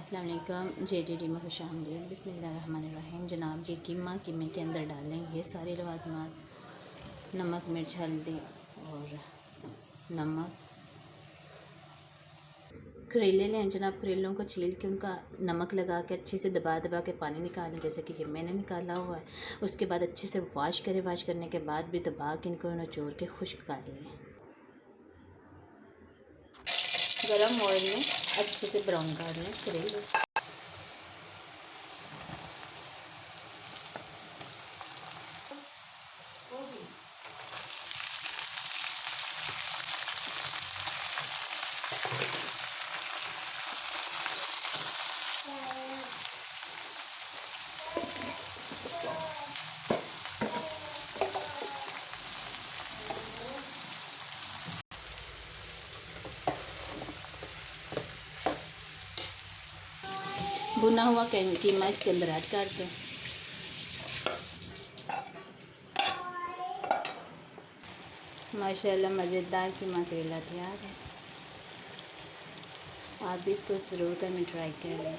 अस्सलाम वालेकुम। JJD में खुश आमदीद। बिस्मिल्लाहिर्रहमानिर्रहीम। जनाब ये कीमे के अंदर डालें ये सारे लवाज़मात, नमक, मिर्च, हल्दी और नमक। करेले लें जनाब, करेलों को छील के उनका नमक लगा के अच्छे से दबा दबा के पानी निकालें, जैसे कि ये मैंने निकाला हुआ है। उसके बाद अच्छे से वॉश करें। वॉश करने के बाद भी दबा के इनको निचोड़ के खुश्क कर लें। गरम ऑयल में अच्छे से ब्राउन कर लें करेले। भुना हुआ कीमा इसके अंदर ऐड कर दें। माशाल्लाह मज़ेदार कीमा करेला तैयार है। आप भी इसको ज़रूर कभी ट्राई करें।